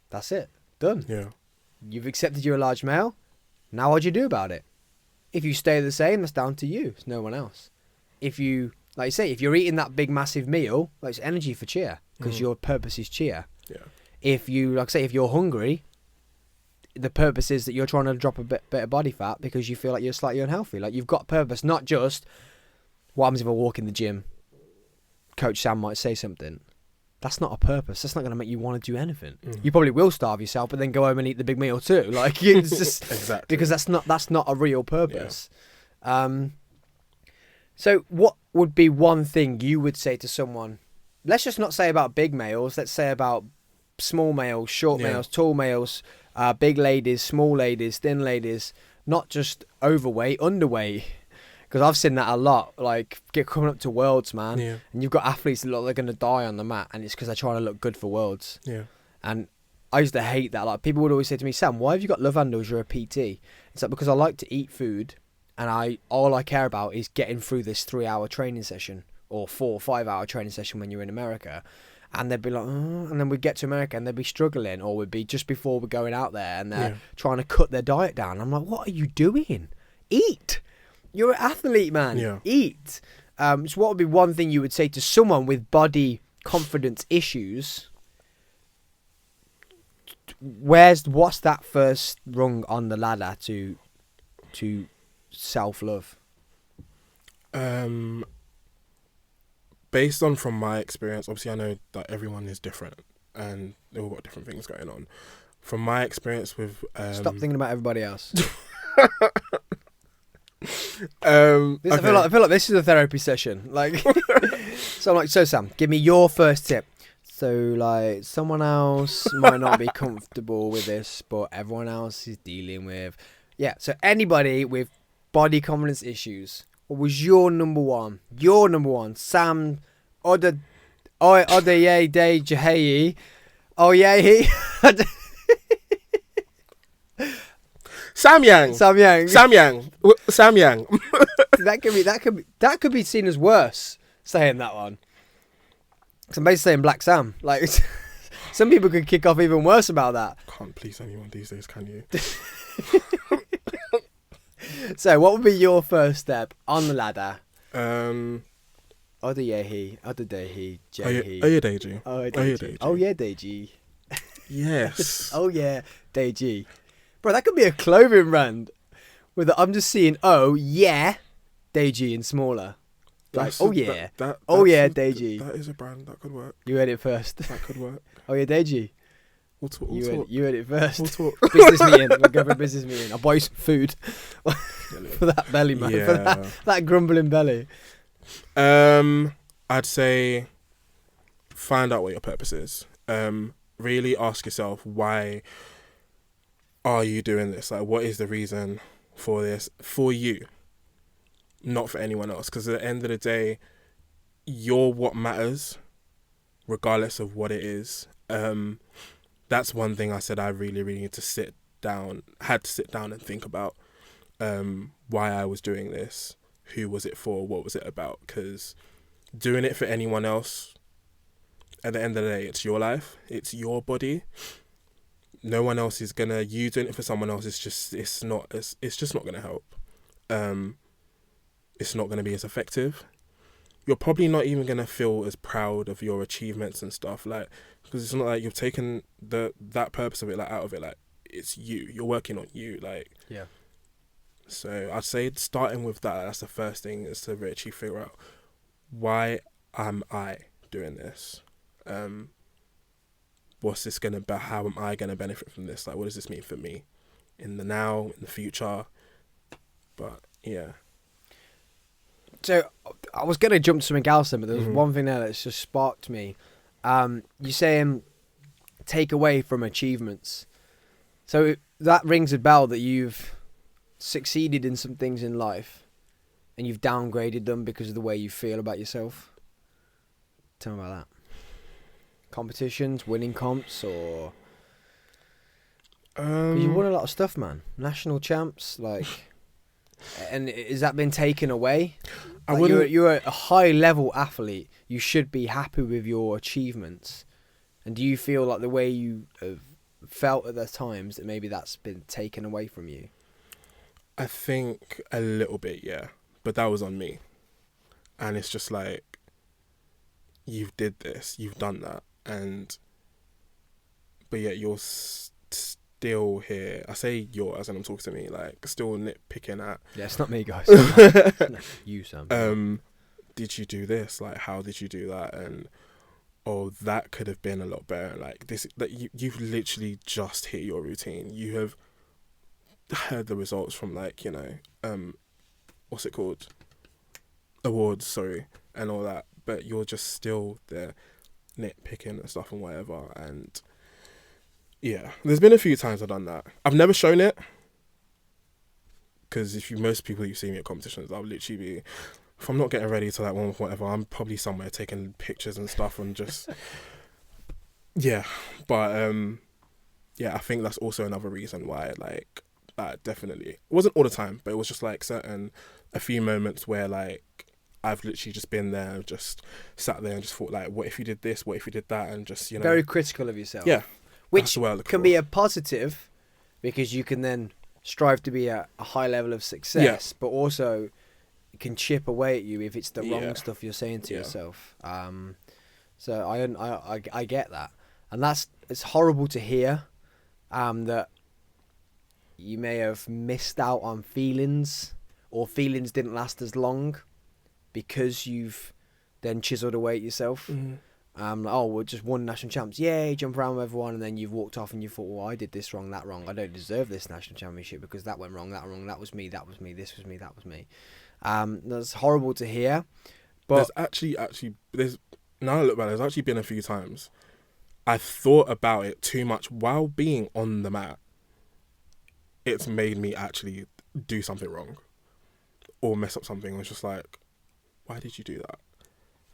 That's it. Done. Yeah. You've accepted you're a large male. Now what do you do about it? If you stay the same, that's down to you. It's no one else. If you, like you say, if you're eating that big massive meal, it's energy for cheer because your purpose is cheer. Yeah. If you, like I say, if you're hungry, the purpose is that you're trying to drop a bit of body fat because you feel like you're slightly unhealthy. Like you've got purpose, not just what happens if I walk in the gym. Coach Sam might say something. That's not a purpose. That's not going to make you want to do anything. You probably will starve yourself, but then go home and eat the big meal too. Like it's just exactly because that's not a real purpose. Yeah. So what would be one thing you would say to someone? Let's just not say about big males. Let's say about small males, short males, tall males, big ladies, small ladies, thin ladies, not just overweight, underweight. Because I've seen that a lot, like coming up to Worlds, man, and you've got athletes that look like they're going to die on the mat, and it's because they're trying to look good for Worlds. Yeah. And I used to hate that. Like people would always say to me, Sam, why have you got love handles? You're a PT. It's like because I like to eat food, and all I care about is getting through this 3-hour training session or 4 or 5 hour training session when you're in America. And they'd be like, and then we'd get to America and they'd be struggling, or we'd be just before we're going out there and they're trying to cut their diet down. I'm like, what are you doing? Eat. You're an athlete, man. Yeah. Eat. So what would be one thing you would say to someone with body confidence issues? What's that first rung on the ladder to self-love? Based on from my experience, obviously I know that everyone is different and they've all got different things going on. From my experience with stop thinking about everybody else. Okay. I feel like this is a therapy session. Like, so I'm like, so Sam, give me your first tip. So like, someone else might not be comfortable with this, but everyone else is dealing with. Yeah. So anybody with body confidence issues, what was your number one? Your number one, Sam Oyedeji. Oh yeah, he. Sam Yang. That could be seen as worse. Saying that one. Cause I'm basically saying Black Sam. Like some people could kick off even worse about that. Can't please anyone these days, can you? So, what would be your first step on the ladder? Oyedeji. Oyedeji. Yes. Oh yeah, Deji. Bro, that could be a clothing brand. I'm just seeing Deji in smaller. Like, Deji. That is a brand that could work. You heard it first. That could work. Oh yeah, Deji. We'll talk. You heard it first. We'll talk. Business meeting. We'll go for a business meeting. I'll buy you some food for that belly, man. Yeah. For that grumbling belly. I'd say find out what your purpose is. Really ask yourself, why are you doing this? Like, what is the reason for this? For you, not for anyone else. Because at the end of the day, you're what matters, regardless of what it is. That's one thing I said I really, really had to sit down and think about why I was doing this. who was it for, what was it about? Because doing it for anyone else, at the end of the day, it's your life, it's your body. No one else is gonna. You doing it for someone else, it's just not gonna help. It's not gonna be as effective. You're probably not even gonna feel as proud of your achievements and stuff, like, because it's not like you've taken that purpose of it, like, out of it. Like, it's you. You're working on you, like. Yeah. So I'd say starting with that, that's the first thing, is to actually figure out, why am I doing this? What's this gonna be? How am I gonna benefit from this? Like, what does this mean for me in the now, in the future? But yeah. So I was gonna jump to something else then, but there was one thing there that's just sparked me. You saying take away from achievements. So that rings a bell that you've succeeded in some things in life, and you've downgraded them because of the way you feel about yourself. Tell me about that. Competitions, winning comps, or 'cause you won a lot of stuff, man. National champs, like, and has that been taken away? Like, you're a high level athlete. You should be happy with your achievements. And do you feel like the way you have felt at the times that maybe that's been taken away from you? I think a little bit, yeah. But that was on me. And it's just like, you've did this, you've done that, but yet you're still here. I say you're, as in I'm talking to me, like, still nitpicking at. Yeah, it's not me, guys. You, Sam. Did you do this? Like, how did you do that? And that could have been a lot better. Like, this, that you've literally just hit your routine. You have heard the results from, like, what's it called? Awards, sorry, and all that. But you're just still there nitpicking and stuff and whatever. And yeah, there's been a few times I've done that. I've never shown it, because most people you see me at competitions, I'll literally be, if I'm not getting ready to like one or whatever, I'm probably somewhere taking pictures and stuff and just yeah. But yeah, I think that's also another reason why, like, that definitely, it wasn't all the time, but it was just like a few moments where, like, I've literally just been there, just sat there and just thought, like, what if you did this? What if you did that? And just, very critical of yourself. Yeah. Which can be a positive, because you can then strive to be at a high level of success, but also it can chip away at you if it's the wrong stuff you're saying to yourself. So I get that. And it's horrible to hear that you may have missed out on feelings, or feelings didn't last as long, because you've then chiseled away at yourself. We're just won national champs. Yay, jump around with everyone. And then you've walked off and you thought, well, I did this wrong, that wrong. I don't deserve this national championship because that went wrong, that wrong. That was me, this was me, that was me. That's horrible to hear. But there's now I look back, there's actually been a few times I've thought about it too much while being on the mat. It's made me actually do something wrong or mess up something. It's just like, why did you do that?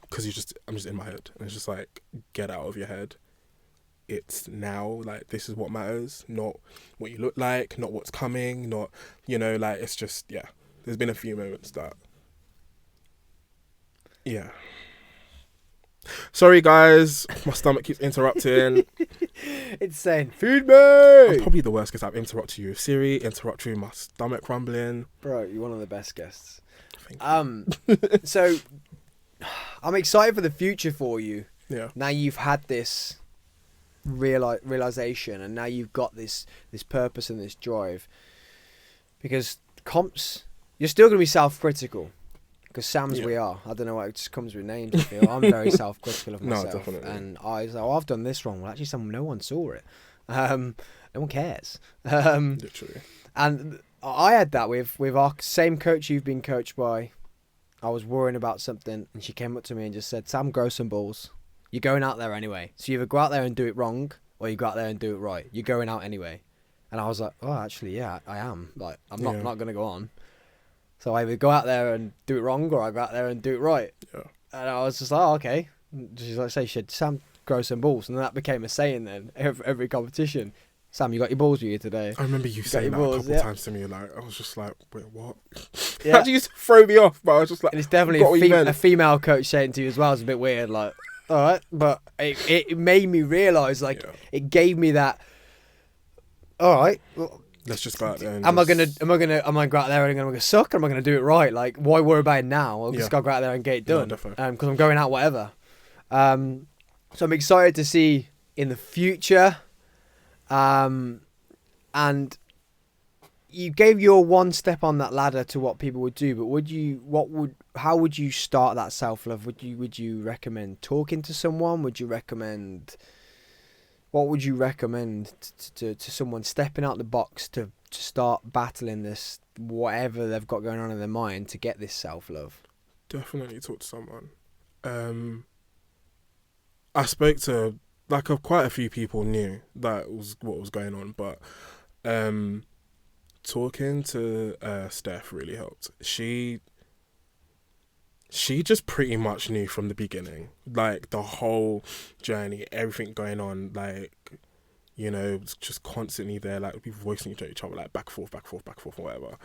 Because I'm just in my head. And it's just like, get out of your head. It's now, like, this is what matters, not what you look like, not what's coming, not, like, it's just, yeah. There's been a few moments that, yeah. Sorry, guys. My stomach keeps interrupting. It's saying, feed me! I'm probably the worst because I've interrupted you with Siri, interrupt you with my stomach rumbling. Bro, you're one of the best guests. So, I'm excited for the future for you. Yeah. Now you've had this realization, and now you've got this purpose and this drive. Because comps, you're still going to be self-critical. Because Sam's we are. I don't know why it just comes with names, I feel. I'm very self-critical of myself. No, definitely. And I was like, I've done this wrong. Well, actually, no one saw it. No one cares. Literally. And I had that with our same coach you've been coached by. I was worrying about something, and she came up to me and just said, Sam, grow some balls. You're going out there anyway. So you either go out there and do it wrong, or you go out there and do it right. You're going out anyway. And I was like, oh, actually, yeah, I am. Like, I'm not going to go on. So I either go out there and do it wrong, or I go out there and do it right. Yeah. And I was just like, oh, okay. She's like, she said, Sam, grow some balls. And that became a saying then, every competition. Sam, you got your balls with you today. I remember you saying that a couple times to me. Like, I was just like, wait, what? Yeah. That used to throw me off, but I was just like, And it's definitely a female coach saying to you as well. It's a bit weird, like, all right, but it made me realise, like, it gave me that. All right, well, let's just go out there. Am I gonna go out there and I'm gonna suck, or am I gonna do it right? Like, why worry about it now? I'll just gotta go out there and get it done. Because I'm going out whatever. So I'm excited to see in the future. And you gave your one step on that ladder to what people would do, but how would you start that self-love? Would you recommend talking to someone? What would you recommend to someone stepping out the box to start battling this, whatever they've got going on in their mind, to get this self-love? Definitely talk to someone. I spoke to quite a few people knew that was what was going on, but talking to Steph really helped. She just pretty much knew from the beginning, like the whole journey, everything going on, like, you know, just constantly there, like people voicing each other, like back and forth, or whatever.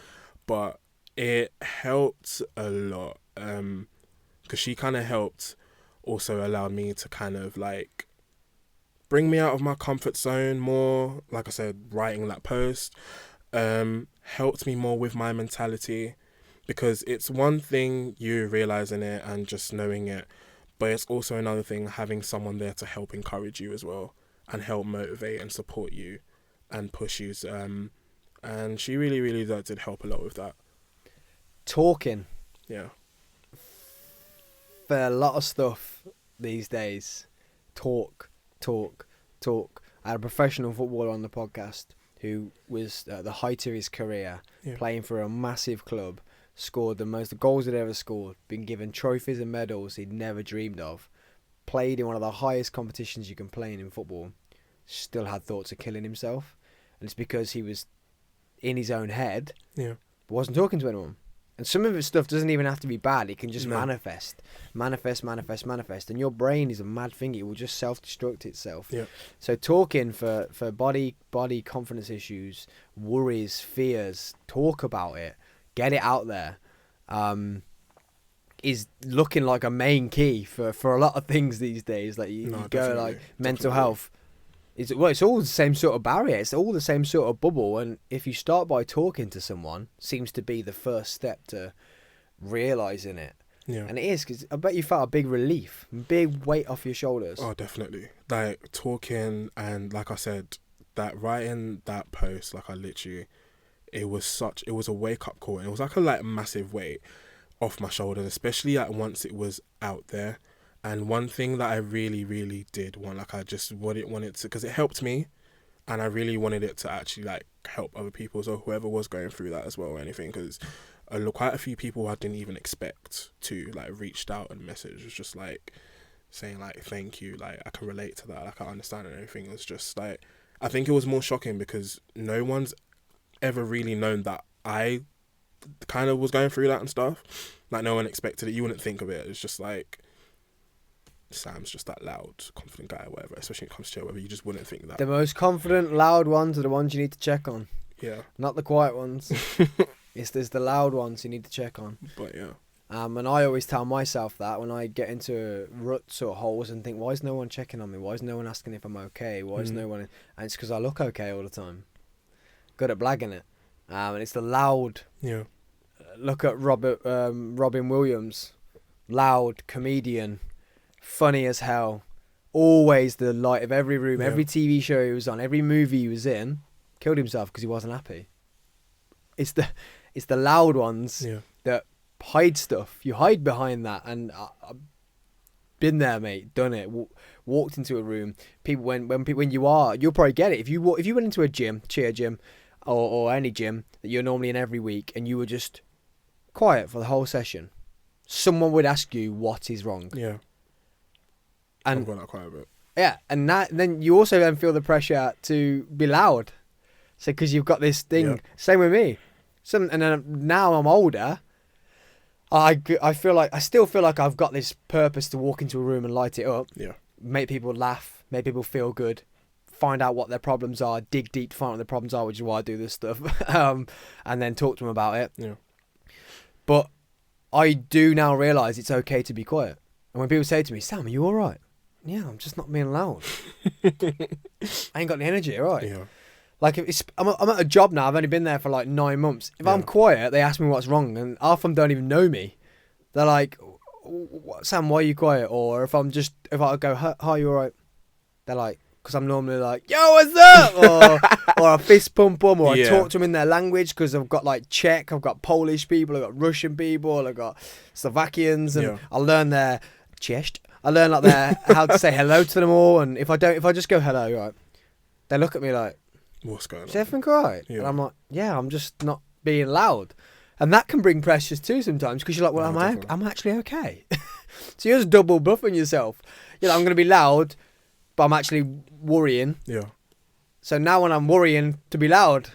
But it helped a lot, because she kind of helped also allow me to kind of like bring me out of my comfort zone more. Like I said, writing that post helped me more with my mentality, because it's one thing you realising it and just knowing it, but it's also another thing having someone there to help encourage you as well and help motivate and support you and push you. And she really, really did help a lot with that. Talking. Yeah. For a lot of stuff these days, talk. I had a professional footballer on the podcast who was at the height of his career, playing for a massive club, scored the most goals he'd ever scored, been given trophies and medals he'd never dreamed of, played in one of the highest competitions you can play in football, still had thoughts of killing himself. And it's because he was in his own head, but wasn't talking to anyone. And some of his stuff doesn't even have to be bad. It can just manifest. And your brain is a mad thing. It will just self-destruct itself. Yeah. So talking for body confidence issues, worries, fears, talk about it, get it out there, is looking like a main key for a lot of things these days. Like you go like mental health. It's all the same sort of barrier. It's all the same sort of bubble. And if you start by talking to someone, seems to be the first step to realising it. Yeah. And it is, because I bet you felt a big relief, big weight off your shoulders. Oh, definitely. Like talking, and like I said, that writing that post, like I literally, it was a wake up call. And it was like a massive weight off my shoulders, especially once it was out there. And one thing that I really, really did want, like I just wanted to, because it helped me, and I really wanted it to actually like help other people, so whoever was going through that as well or anything, because quite a few people I didn't even expect to like reached out and messaged, was just like saying like thank you, like I can relate to that, like I understand and everything. It was just like, I think it was more shocking because no one's ever really known that I kind of was going through that and stuff. Like no one expected it. You wouldn't think of it. It's just like, Sam's just that loud, confident guy, or whatever, especially when it comes to whatever, you just wouldn't think that. The most confident, loud ones are the ones you need to check on. Yeah. Not the quiet ones. There's the loud ones you need to check on. But yeah. And I always tell myself that when I get into ruts or holes and think, why is no one checking on me? Why is no one asking if I'm okay? Why is no one... And it's because I look okay all the time. Good at blagging it. And it's the loud... Yeah. Look at Robin Williams. Loud, comedian, funny as hell, always the light of every room, every TV show he was on, every movie he was in. Killed himself because he wasn't happy. It's the loud ones that hide stuff. You hide behind that, and I've been there, mate. Done it. Walked into a room. People when you'll probably get it. If you went into a gym, cheer gym, or any gym that you're normally in every week, and you were just quiet for the whole session, someone would ask you what is wrong. Yeah. And I've got that quite a bit. Yeah, and then you also then feel the pressure to be loud. So because you've got this thing. Same with me. And then now I'm older, I still feel like I've got this purpose to walk into a room and light it up. Yeah. Make people laugh, make people feel good, find out what their problems are, dig deep to find out what their problems are, which is why I do this stuff, and then talk to them about it. Yeah. But I do now realise it's okay to be quiet. And when people say to me, Sam, are you all right? Yeah, I'm just not being loud. I ain't got the energy, right? Yeah. Like, I'm at a job now, I've only been there for like 9 months. If I'm quiet, they ask me what's wrong, and half of them don't even know me. They're like, Sam, why are you quiet? Or if I go, hi, you all right? They're like, because I'm normally like, yo, what's up? Or I fist pump them, or I talk to them in their language, because I've got like Czech, I've got Polish people, I've got Russian people, I've got Slovakians, and I learn their Czech. I learn like their how to say hello to them all, and if I just go hello, right, they look at me like, what's going on? Is everything all right? Yeah. And I'm like, yeah, I'm just not being loud. And that can bring pressures too sometimes, because you're like, well, I'm actually okay. So you're just double bluffing yourself. You're like, I'm going to be loud, but I'm actually worrying. Yeah. So now when I'm worrying to be loud,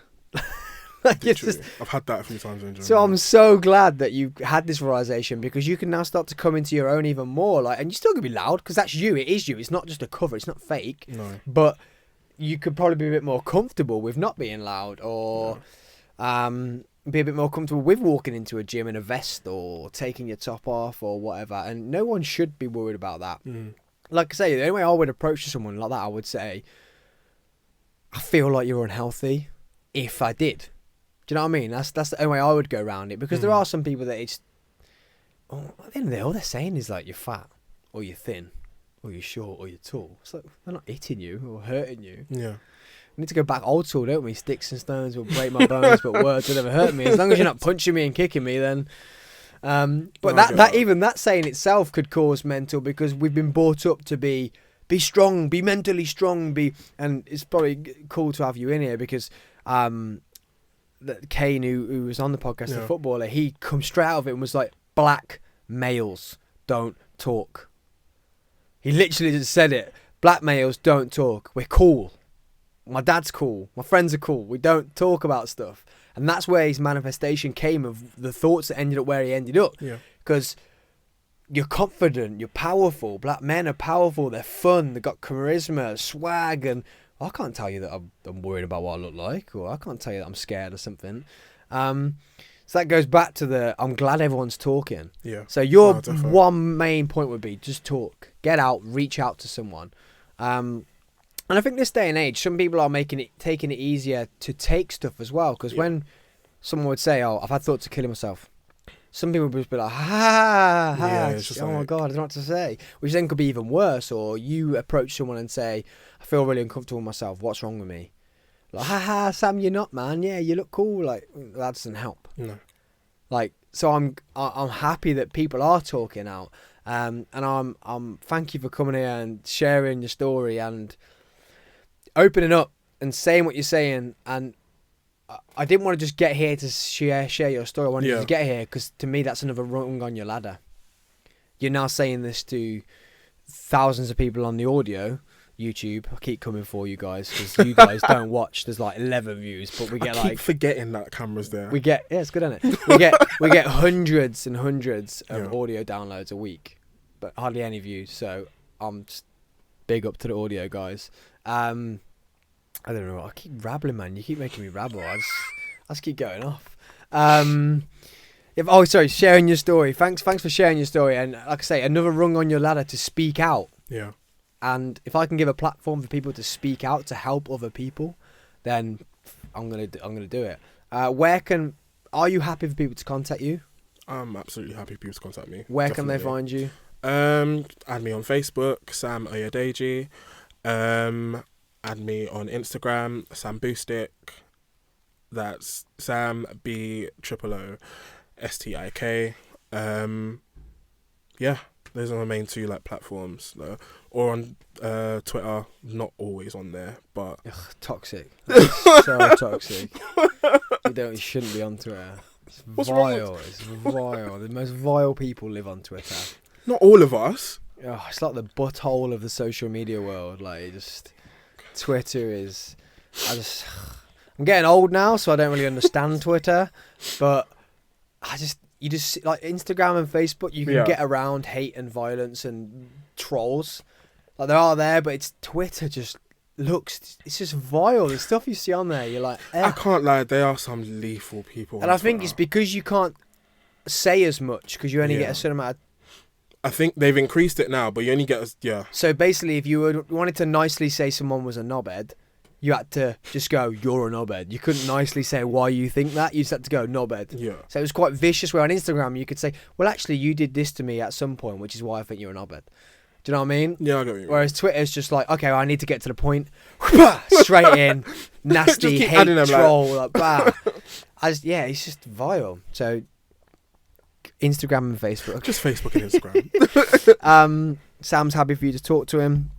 like it's just, I've had that a few times. So I'm so glad that you had this realization, because you can now start to come into your own even more. Like, and you're still going to be loud, because that's you. It is you. It's not just a cover. It's not fake. No. But you could probably be a bit more comfortable with not being loud, or be a bit more comfortable with walking into a gym in a vest, or taking your top off, or whatever. And no one should be worried about that. Like I say, the only way I would approach someone like that, I would say, I feel like you're unhealthy if I did. Do you know what I mean? That's the only way I would go around it, because there are some people that it's, at the end of the day, all they're saying is like, you're fat, or you're thin, or you're short, or you're tall. It's like, they're not hitting you or hurting you. Yeah. We need to go back old school, don't we? Sticks and stones will break my bones, but words will never hurt me. As long as you're not punching me and kicking me, then. But that saying itself could cause mental, because we've been brought up to be strong, be mentally strong, and it's probably cool to have you in here, because Kane, who was on the podcast, the footballer, he come straight out of it and was like, black males don't talk. He literally just said it. Black males don't talk. We're cool. My dad's cool. My friends are cool. We don't talk about stuff. And that's where his manifestation came, of the thoughts that ended up where he ended up. Yeah. Because you're confident, you're powerful. Black men are powerful. They're fun. They've got charisma, swag. And I can't tell you that I'm worried about what I look like, or I can't tell you that I'm scared or something. So that goes back to I'm glad everyone's talking. Yeah. So your one main point would be just talk. Get out, reach out to someone. And I think this day and age, some people are taking it easier to take stuff as well. Because when someone would say, "Oh, I've had thoughts of killing myself," some people would just be like, "Ha ha ha!" Oh my god, I don't know what to say. Which then could be even worse. Or you approach someone and say, "I feel really uncomfortable with myself. What's wrong with me?" Like, "Ha ha, Sam, you're not, man. Yeah, you look cool." Like, that doesn't help. No. Like, so I'm happy that people are talking out. And I'm thank you for coming here and sharing your story and opening up and saying what you're saying. And I didn't want to just get here to share your story. I wanted you to get here, because to me that's another rung on your ladder. You're now saying this to thousands of people on the audio, YouTube. I keep coming for you guys, because you guys don't watch. There's like 11 views, but we get I keep forgetting that camera's there. We get it's good, isn't it? we get hundreds and hundreds of audio downloads a week, but hardly any views. So I'm just big up to the audio guys. I don't know. I keep rabbling, man. You keep making me rabble. I just keep going off. Sharing your story. Thanks for sharing your story. And like I say, another rung on your ladder to speak out. Yeah. And if I can give a platform for people to speak out to help other people, then I'm gonna do it. Are you happy for people to contact you? I'm absolutely happy for people to contact me. Where can they find you? Add me on Facebook, Sam Oyedeji. Add me on Instagram, Sam Boostic. That's Sam B000 STIK. Those are my main two platforms. Or on Twitter, not always on there, but toxic. So toxic. You shouldn't be on Twitter. It's vile. It's vile. The most vile people live on Twitter. Not all of us. Oh, it's like the butthole of the social media world. Twitter is. I'm getting old now, so I don't really understand Twitter, but you just like Instagram and Facebook, you can get around hate and violence and trolls. They are there, but it's Twitter just looks, it's just vile. The stuff you see on there, you're like, I can't lie, they are some lethal people. And I think it's because you can't say as much because you only get a certain amount of... I think they've increased it now, but you only get So basically, if you wanted to nicely say someone was a knobhead, you had to just go, you're a knobhead. You couldn't nicely say why you think that. You just had to go, knobhead. Yeah. So it was quite vicious, where on Instagram you could say, well, actually, you did this to me at some point, which is why I think you're a knobhead. Do you know what I mean? Yeah, I get what you mean. Whereas Twitter's just like, okay, well, I need to get to the point. Straight in. Nasty hate troll. Like, bah. It's just vile. So Instagram and Facebook. Just Facebook and Instagram. Sam's happy for you to talk to him.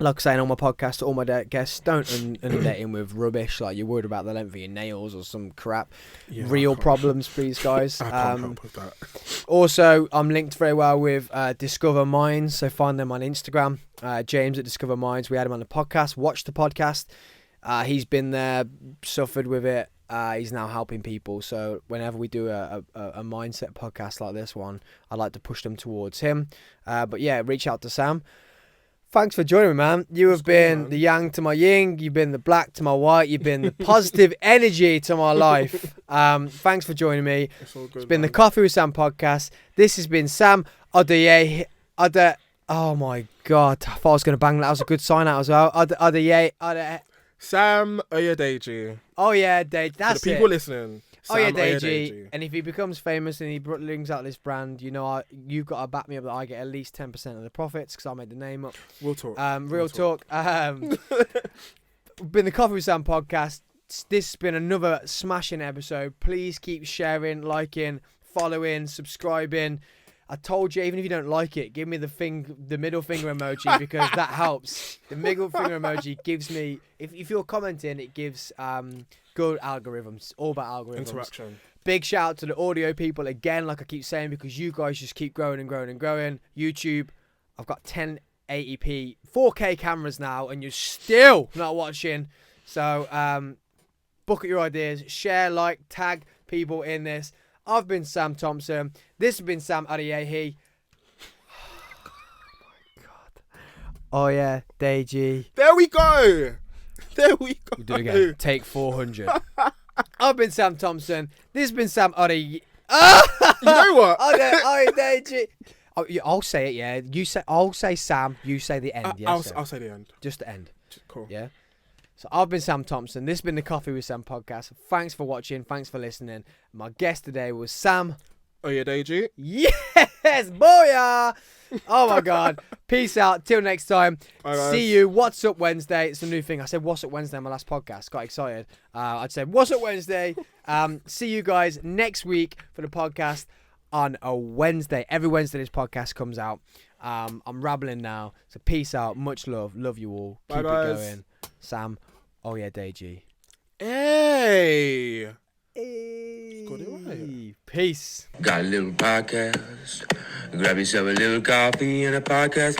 Like I say on my podcast, to all my guests, don't inundate him with rubbish like you're worried about the length of your nails or some crap. Yeah, real problems, please, guys. I can't help with that. Also, I'm linked very well with Discover Minds, so find them on Instagram. James at Discover Minds. We had him on the podcast. Watch the podcast. He's been there, suffered with it. He's now helping people. So whenever we do a mindset podcast like this one, I like to push them towards him. But yeah, reach out to Sam. Thanks for joining me, man. You have been the yang to my yin. You've been the black to my white. You've been the positive energy to my life. Thanks for joining me. It's been the Coffee with Sam podcast. This has been Sam Oyedeji. Oh my God. I thought I was going to bang that. That was a good sign out as well. Sam Oyedeji. Oh yeah, Deji. That's for the people listening. Sam Oyedeji. And if he becomes famous and he brings out this brand, you've got to back me up that I get at least 10% of the profits because I made the name up. We'll talk. Real talk. Been the Coffee with Sam podcast. This has been another smashing episode. Please keep sharing, liking, following, subscribing. I told you, even if you don't like it, give me the middle finger emoji because that helps. The middle finger emoji gives me, if you're commenting, it gives good algorithms. All about algorithms. Interaction. Big shout out to the audio people again, like I keep saying, because you guys just keep growing and growing and growing. YouTube, I've got 1080p 4K cameras now, and you're still not watching. So book at your ideas, share, like, tag people in this. I've been Sam Thompson. This has been Sam Oyedeji. Oh my God. Oh yeah, Deji. There we go. There we go. We'll do it again. Take 400. I've been Sam Thompson. This has been Sam Oyedeji. You know what? Oyedeji. I'll say it. Yeah. I'll say Sam. You say the end. I'll say the end. Just the end. Cool. Yeah. So I've been Sam Thompson. This has been the Coffee with Sam podcast. Thanks for watching. Thanks for listening. My guest today was Sam Oyedeji. Yes, booyah! Oh my God. Peace out. Till next time. Bye, see you. What's Up Wednesday. It's a new thing. I said What's Up Wednesday on my last podcast. Got excited. I'd say What's Up Wednesday. See you guys next week for the podcast on a Wednesday. Every Wednesday this podcast comes out. I'm rambling now. So peace out. Much love. Love you all. Bye, Keep guys. it going. Sam Oyedeji. Hey. Got it right. Peace. Got a little podcast. Grab yourself a little coffee and a podcast.